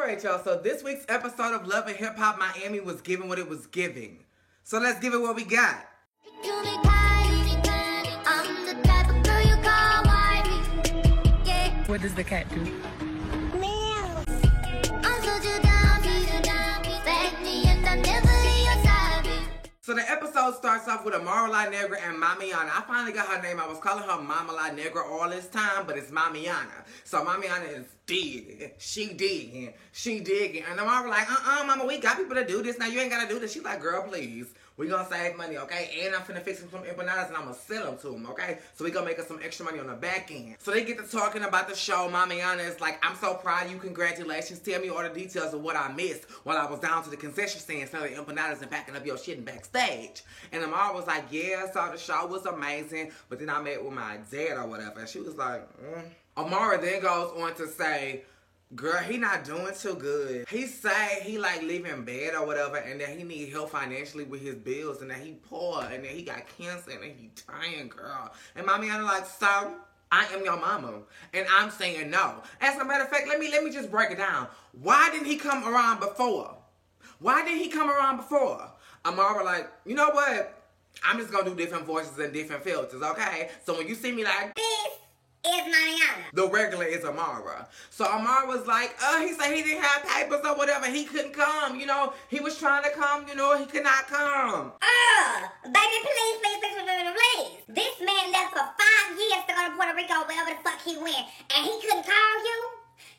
Alright, y'all, so this week's episode of Love and Hip Hop Miami was giving what it was giving. So let's give it what we got. What does the cat do? So the episode starts off with Amara La Negra and Mamiana. I finally got her name. I was calling her Mama La Negra all this time, but it's Mamiana. So Mamiana is digging. She digging. And Amara like, Mama, we got people to do this. Now you ain't got to do this. She's like, girl, please. We gonna save money, okay? And I'm finna fix some empanadas and I'm gonna sell them to them, okay? So we gonna make us some extra money on the back end. So they get to talking about the show. Mamiana is like, I'm so proud of you. Congratulations. Tell me all the details of what I missed while I was down to the concession stand selling empanadas and packing up your shit in backstage. And Amara was like, yeah, so the show was amazing. But then I met with my dad or whatever. And she was like, Amara then goes on to say, girl, he not doing too good. He say he like leaving bed or whatever and that he need help financially with his bills and that he poor and that he got cancer and that he dying, girl. And Mamiana like, so I am your mama and I'm saying no. As a matter of fact, let me just break it down. Why didn't he come around before? Amara like, you know what? I'm just gonna do different voices and different filters, okay? So when you see me like this, is Mariana. The regular is Amara. So Amara was like, he said he didn't have papers or whatever. He couldn't come, you know. He was trying to come, you know. He could not come. Baby, please. This man left for 5 years to go to Puerto Rico, wherever the fuck he went. And he couldn't call you?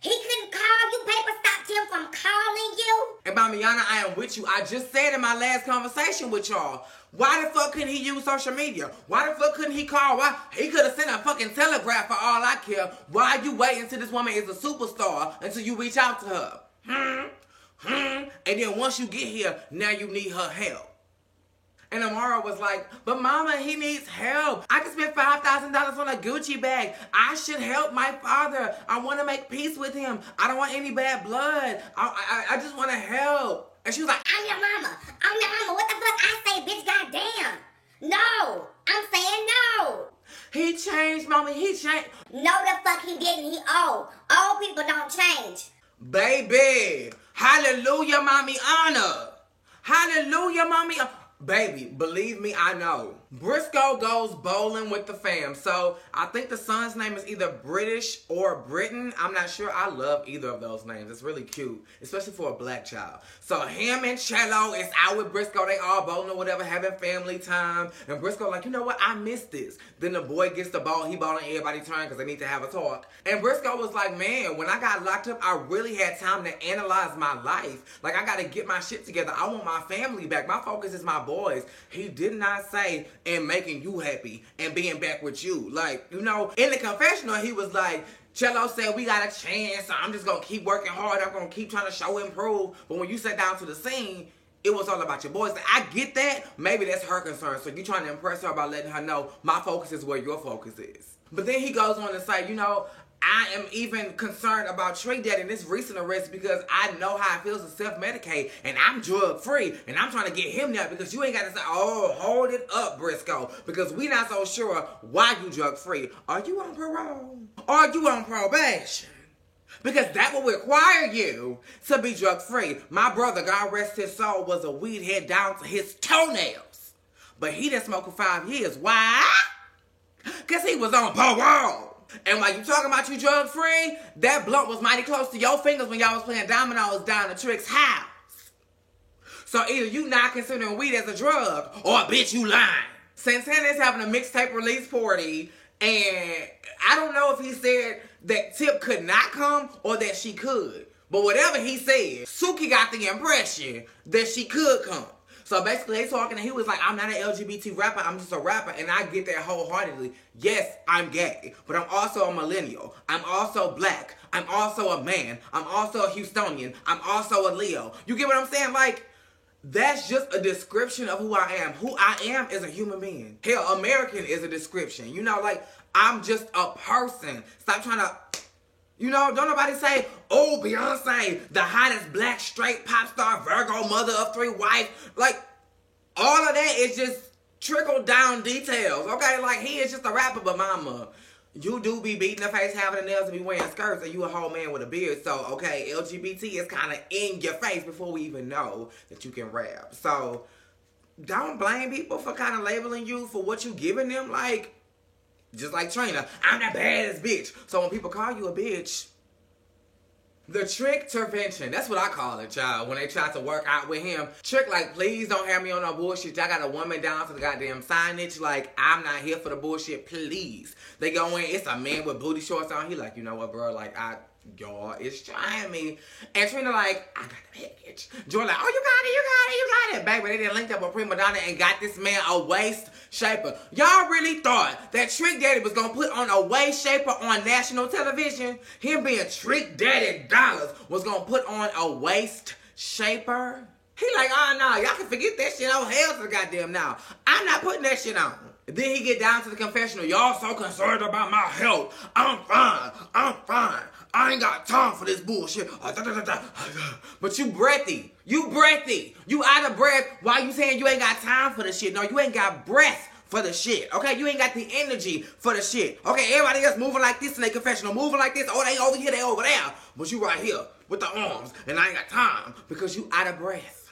He couldn't call you? Paper stopped him from calling you? And Mamiana, I am with you. I just said in my last conversation with y'all, why the fuck couldn't he use social media? Why the fuck couldn't he call? Why? He could have sent a fucking telegraph for all I care. Why are you waiting until this woman is a superstar until you reach out to her? And then once you get here, now you need her help. And Amara was like, but mama, he needs help. I just spent $5,000 on a Gucci bag. I should help my father. I want to make peace with him. I don't want any bad blood. I just want to help. And she was like, I'm your mama. What the fuck I say, bitch, goddamn. No. I'm saying no. He changed, mama. He changed. No, the fuck he didn't. He old. Old people don't change. Baby. Hallelujah, Mamiana. Hallelujah, mommy. Baby, believe me, I know. Briscoe goes bowling with the fam. So I think the son's name is either British or Britain. I'm not sure. I love either of those names. It's really cute, especially for a black child. So him and Cello is out with Briscoe. They all bowling or whatever, having family time. And Briscoe like, you know what? I missed this. Then the boy gets the ball. He bowling everybody turn because they need to have a talk. And Briscoe was like, man, when I got locked up, I really had time to analyze my life. Like, I got to get my shit together. I want my family back. My focus is my boys. He did not say, and making you happy and being back with you. Like, you know, in the confessional, he was like, Cello said we got a chance, so I'm just going to keep working hard. I'm going to keep trying to show improve. But when you sat down to the scene, it was all about your boys. I get that. Maybe that's her concern. So you're trying to impress her by letting her know my focus is where your focus is. But then he goes on to say, you know, I am even concerned about Trey Dad in this recent arrest because I know how it feels to self-medicate and I'm drug-free and I'm trying to get him there because you ain't got to say, oh, hold it up, Briscoe, because we not so sure why you drug-free. Are you on parole? Or are you on probation? Because that will require you to be drug-free. My brother, God rest his soul, was a weed head down to his toenails. But he didn't smoke for 5 years. Why? Because he was on parole. And while you talking about you drug-free, that blunt was mighty close to your fingers when y'all was playing dominoes down at Trick's house. So either you not considering weed as a drug, or bitch, you lying. Santana is having a mixtape release party, and I don't know if he said that Tip could not come or that she could. But whatever he said, Suki got the impression that she could come. So basically, they talking, and he was like, I'm not an LGBT rapper, I'm just a rapper, and I get that wholeheartedly. Yes, I'm gay, but I'm also a millennial. I'm also black. I'm also a man. I'm also a Houstonian. I'm also a Leo. You get what I'm saying? Like, that's just a description of who I am. Who I am is a human being. Hell, American is a description. You know, like, I'm just a person. Stop trying to... You know, don't nobody say, oh, Beyonce, the hottest black straight pop star, Virgo, mother of 3 wives. Like, all of that is just trickle down details, okay? Like, he is just a rapper, but mama, you do be beating the face, having the nails, and be wearing skirts, and you a whole man with a beard. So, okay, LGBT is kind of in your face before we even know that you can rap. So, don't blame people for kind of labeling you for what you giving them. Like, just like Trina, I'm the baddest bitch. So when people call you a bitch, the trick intervention, that's what I call it, y'all. When they try to work out with him, Trick like, please don't have me on no bullshit. Y'all got a woman down for the goddamn signage. Like, I'm not here for the bullshit, please. They go in, it's a man with booty shorts on. He like, you know what, bro? Like, y'all is trying me. And Trina like, I got the package. Joy like, oh, you got it. Baby, they didn't link up with Prima Donna and got this man a waist shaper. Y'all really thought that Trick Daddy was gonna put on a waist shaper on national television? Him being Trick Daddy Dollars was gonna put on a waist shaper? He like, oh no, y'all can forget that shit. Oh, hell to the goddamn now. I'm not putting that shit on. Then he get down to the confessional. Y'all so concerned about my health. I'm fine. I ain't got time for this bullshit. But you breathy. You out of breath while you saying you ain't got time for the shit. No, you ain't got breath for the shit. Okay, you ain't got the energy for the shit. Okay, everybody else moving like this in their confessional, moving like this. Oh, they over here, they over there. But you right here with the arms, and I ain't got time because you out of breath.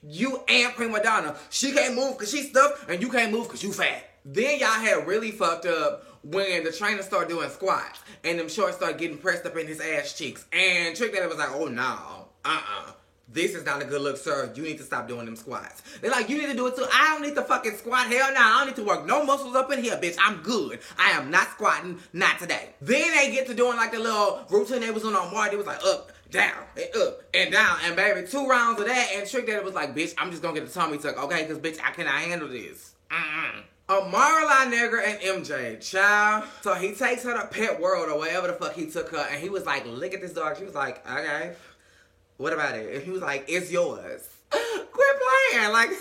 You and Prima Donna. She can't move because she's stuffed, and you can't move because you fat. Then y'all had really fucked up when the trainer started doing squats, and them shorts started getting pressed up in his ass cheeks. And Trick Daddy was like, oh, no. This is not a good look, sir. You need to stop doing them squats. They're like, you need to do it too. I don't need to fucking squat. Hell no. I don't need to work no muscles up in here, bitch. I'm good. I am not squatting. Not today. Then they get to doing like the little routine they was on Marty. It was like up, down, and up, and down. And baby, 2 rounds of that. And Trick Daddy was like, bitch, I'm just going to get the tummy tuck. Okay? Because, bitch, I cannot handle this. Amara La Negra and MJ, child. So he takes her to Pet World or wherever the fuck he took her. And he was like, look at this dog. She was like, okay. What about it? And he was like, it's yours. Quit playing. Like,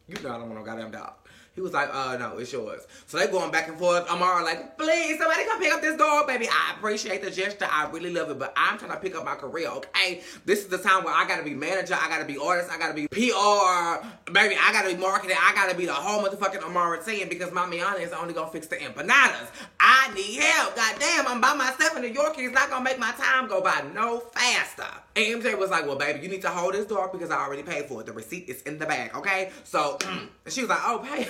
you know I don't want no goddamn dog. He was like, no, it's yours. So they going back and forth. Amara like, please, somebody come pick up this dog, baby. I appreciate the gesture. I really love it. But I'm trying to pick up my career, okay? This is the time where I got to be manager. I got to be artist. I got to be PR. Baby, I got to be marketing. I got to be the whole motherfucking Amara team because Mamiana is only going to fix the empanadas. I need help. Goddamn, I'm by myself in New York. It's not going to make my time go by no faster. And MJ was like, well, baby, you need to hold this dog because I already paid for it. The receipt is in the bag, okay? So she was like, oh, baby.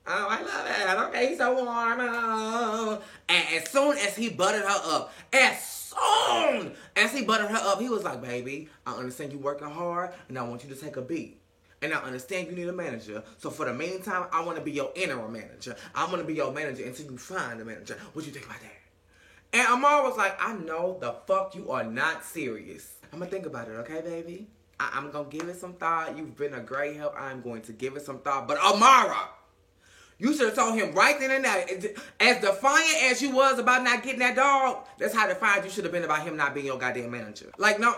Oh, I love it. Okay, he's so warm. Oh. And as soon as he buttered her up, he was like, baby, I understand you working hard, and I want you to take a beat. And I understand you need a manager. So for the meantime, I want to be your interim manager. I'm going to be your manager until you find a manager. What you think about that? And Amar was like, I know the fuck you are not serious. I'm going to think about it, okay, baby? I'm going to give it some thought. You've been a great help. I'm going to give it some thought. But Amara, you should have told him right then and there. As defiant as you was about not getting that dog, that's how defiant you should have been about him not being your goddamn manager. Like, no.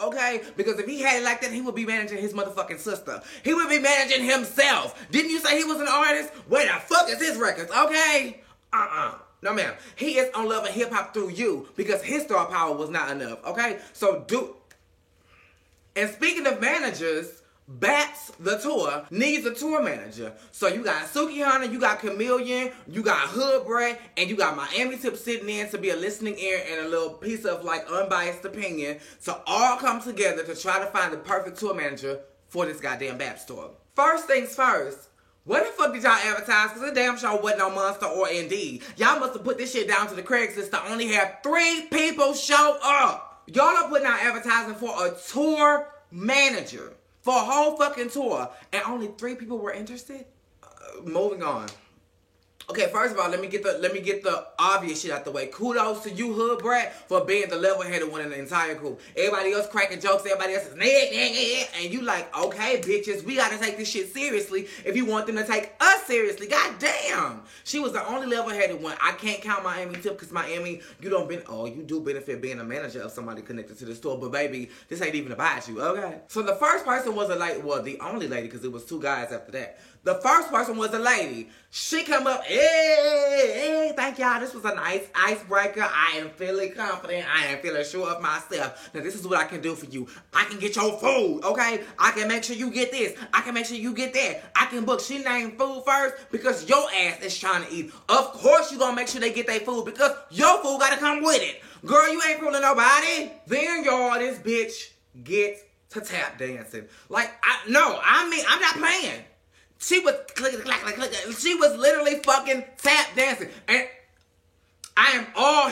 Okay? Because if he had it like that, he would be managing his motherfucking sister. He would be managing himself. Didn't you say he was an artist? Where the fuck is his records? Okay? No, ma'am. He is on Love and Hip Hop through you because his star power was not enough. Okay? So And speaking of managers, Bats, the tour, needs a tour manager. So you got Suki Hunter, you got Chameleon, you got Hood Bray, and you got Miami Tip sitting in to be a listening ear and a little piece of like unbiased opinion. So all come together to try to find the perfect tour manager for this goddamn Bats tour. First things first, where the fuck did y'all advertise? Because the damn show wasn't on Monster or Indeed. Y'all must have put this shit down to the Craigslist to only have 3 people show up. Y'all are putting out advertising for a tour manager. For a whole fucking tour, and only 3 people were interested? Moving on. Okay, first of all, let me get the obvious shit out the way. Kudos to you, Hood Brat, for being the level-headed one in the entire group. Everybody else cracking jokes, everybody else is and you like, okay, bitches, we gotta take this shit seriously if you want them to take us seriously. God damn. She was the only level-headed one. I can't count Miami Tip because Miami, you do benefit being a manager of somebody connected to the store, but baby, this ain't even about you, okay? So the first person was the only lady, because it was 2 guys after that. The first person was a lady. She come up hey, thank y'all. This was a nice icebreaker. I am feeling confident. I am feeling sure of myself. Now, this is what I can do for you. I can get your food, okay? I can make sure you get this. I can make sure you get that. I can book. She named food first because your ass is trying to eat. Of course, you gonna make sure they get their food because your food gotta come with it. Girl, you ain't fooling nobody. Then, y'all, this bitch gets to tap dancing. Like, I'm not playing. She was clicking. She was literally fucking tap dancing. And I am all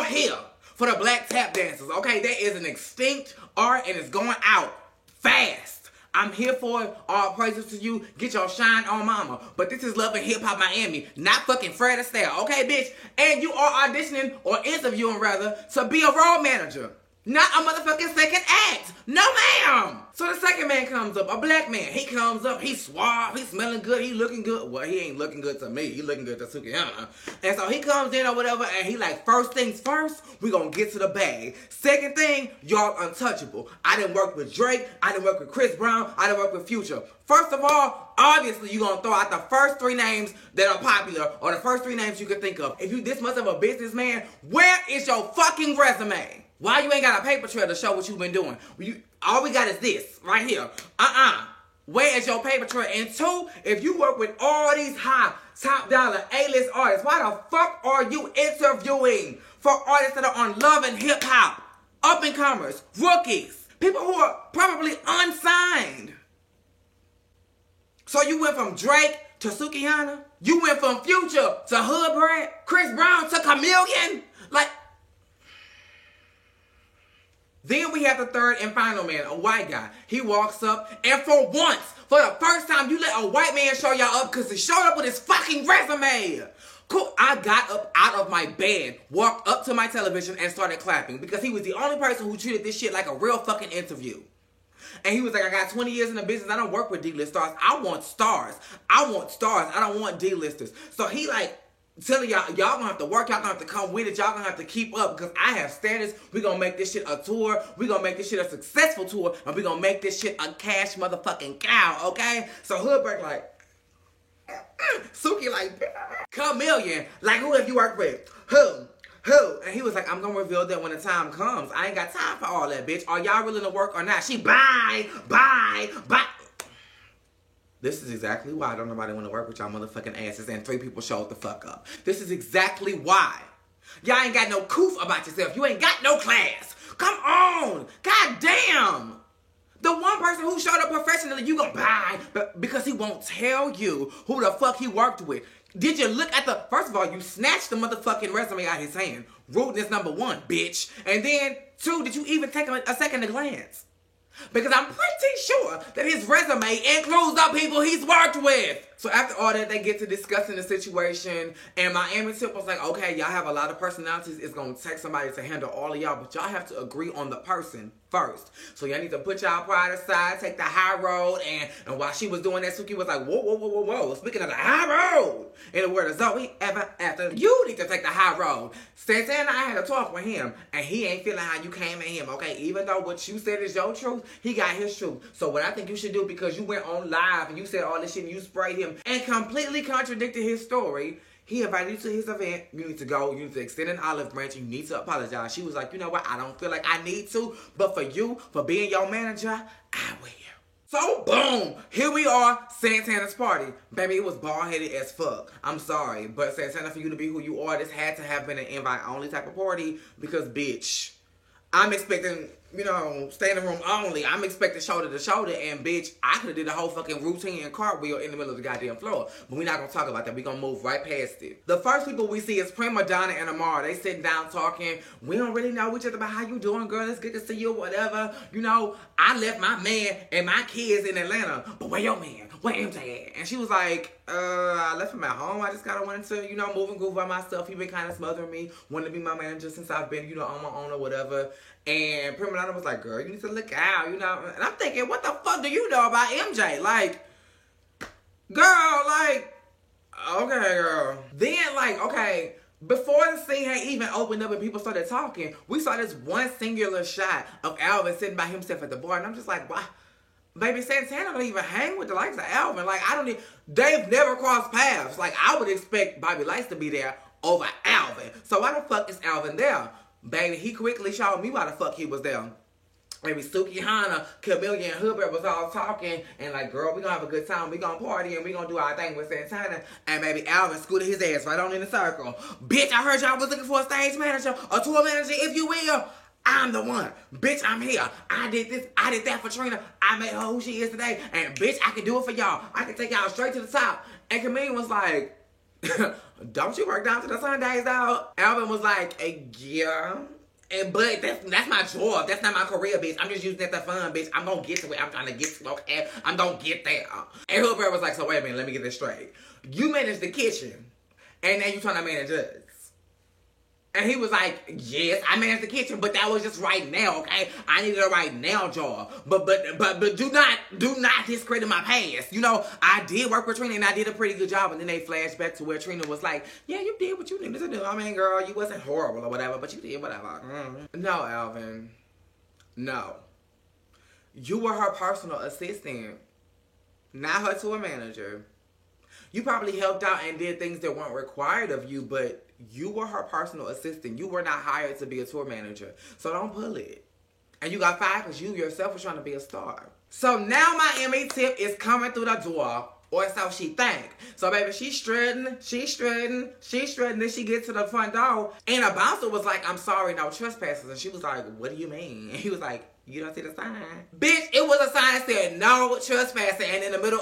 here for the black tap dancers, okay? That is an extinct art and it's going out fast. I'm here for it. All praises to you. Get your shine on mama. But this is Love and Hip Hop Miami, not fucking Fred Astaire, okay, bitch? And you are auditioning, or interviewing rather, to be a role manager. Not a motherfucking second act. No, ma'am. So the second man comes up, a black man. He comes up, he's suave, he's smelling good, he looking good. Well, he ain't looking good to me. He looking good to Sukiyama. And so he comes in or whatever, and he like, first things first, we gonna get to the bag. Second thing, y'all untouchable. I didn't work with Drake. I didn't work with Chris Brown. I didn't work with Future. First of all, obviously, you gonna throw out the first three names that are popular, or the first three names you can think of. If you this much of a businessman, where is your fucking resume? Why you ain't got a paper trail to show what you've been doing? All we got is this right here. Where is your paper trail? And two, if you work with all these high, top dollar, A-list artists, why the fuck are you interviewing for artists that are on Love and Hip Hop? Up and comers, rookies, people who are probably unsigned. So you went from Drake to Sukiyama? You went from Future to Hood Brand? Chris Brown to Chameleon? Like, then we have the third and final man, a white guy. He walks up, and for once, for the first time, you let a white man show y'all up because he showed up with his fucking resume. Cool. I got up out of my bed, walked up to my television, and started clapping because he was the only person who treated this shit like a real fucking interview. And he was like, I got 20 years in the business. I don't work with D-list stars. I want stars. I don't want D-listers. So he like, telling y'all gonna have to work, y'all gonna have to come with it, y'all gonna have to keep up because I have standards. We gonna make this shit a tour, we gonna make this shit a successful tour, and we gonna make this shit a cash motherfucking cow, okay? So Hoodberg like, Suki like, Chameleon, like who have you worked with? Who? And he was like, I'm gonna reveal that when the time comes. I ain't got time for all that, bitch. Are y'all willing to work or not? She bye. This is exactly why don't nobody want to work with y'all motherfucking asses and 3 people showed the fuck up. This is exactly why. Y'all ain't got no coof about yourself. You ain't got no class. Come on. God damn. The one person who showed up professionally, you gonna buy because he won't tell you who the fuck he worked with. Did you look at the... First of all, you snatched the motherfucking resume out his hand. Rudeness number 1, bitch. And then, 2, did you even take a second to glance? Because I'm pretty sure that his resume includes the people he's worked with. So after all that, they get to discussing the situation. And Miami Tip was like, okay, y'all have a lot of personalities. It's going to take somebody to handle all of y'all. But y'all have to agree on the person first. So y'all need to put y'all pride aside, take the high road. And while she was doing that, Suki was like, whoa. Speaking of the high road, in the word of Zoe, ever after, you need to take the high road. Santana, I had a talk with him. And he ain't feeling how you came at him, okay? Even though what you said is your truth, he got his truth. So what I think you should do, because you went on live and you said all this shit and you sprayed him and completely contradicted his story, he invited you to his event. You need to go. You need to extend an olive branch. You need to apologize. She was like, you know what? I don't feel like I need to. But for you, for being your manager, I will. So, boom. Here we are. Santana's party. Baby, it was bald-headed as fuck. I'm sorry. But Santana, for you to be who you are, this had to have been an invite-only type of party. Because, bitch, I'm expecting... standing room only. I'm expecting shoulder to shoulder, and bitch, I could have did a whole fucking routine and cartwheel in the middle of the goddamn floor. But we're not gonna talk about that. We're gonna move right past it. The first people we see is Prima Donna and Amara. They sitting down talking. We don't really know each other about how you doing, girl. It's good to see you, whatever. I left my man and my kids in Atlanta. But where your man? Where MJ at? And she was like, I left him at home. I just kind of wanted to, move and groove by myself. He been kind of smothering me. Wanted to be my manager since I've been, on my own or whatever. And Prima Donna was like, girl, you need to look out, And I'm thinking, what the fuck do you know about MJ? Like, girl, like, okay, girl. Then, like, okay, before the scene had even opened up and people started talking, we saw this one singular shot of Alvin sitting by himself at the bar. And I'm just like, why? Baby, Santana don't even hang with the likes of Alvin. Like, they've never crossed paths. Like, I would expect Bobby Lights to be there over Alvin. So why the fuck is Alvin there? Baby, he quickly showed me why the fuck he was there. Maybe Suki Hana, Camellia, and Hubbard was all talking and like, girl, we gonna have a good time. We gonna party and we gonna do our thing with Santana. And maybe Alvin scooted his ass right on in the circle. Bitch, I heard y'all was looking for a stage manager, a tour manager, if you will. I'm the one. Bitch, I'm here. I did this. I did that for Trina. I made her who she is today. And bitch, I can do it for y'all. I can take y'all straight to the top. And Camille was like, don't you work down to the Sundays, dog? Alvin was like, yeah. But that's my job. That's not my career, bitch. I'm just using that for fun, bitch. I'm gonna get to it. I'm trying to get to it, okay? I'm gonna get there. And Hillberg was like, so wait a minute, let me get this straight. You manage the kitchen, and now you trying to manage us. And he was like, yes, I manage the kitchen, but that was just right now, okay? I needed a right now job. But do not discredit my past. You know, I did work with Trina and I did a pretty good job. And then they flashed back to where Trina was like, yeah, you did what you needed to do. I mean, girl, you wasn't horrible or whatever, but you did whatever. No, Alvin. No. You were her personal assistant, not her tour manager. You probably helped out and did things that weren't required of you, but you were her personal assistant. You were not hired to be a tour manager. So don't pull it. And you got fired because you yourself was trying to be a star. So now my Emmy tip is coming through the door. Or so she think. So baby, she's strutting. Then she gets to the front door. And a bouncer was like, I'm sorry, no trespassers. And she was like, what do you mean? And he was like, you don't see the sign? Bitch, it was a sign that said no trespassing. And in the middle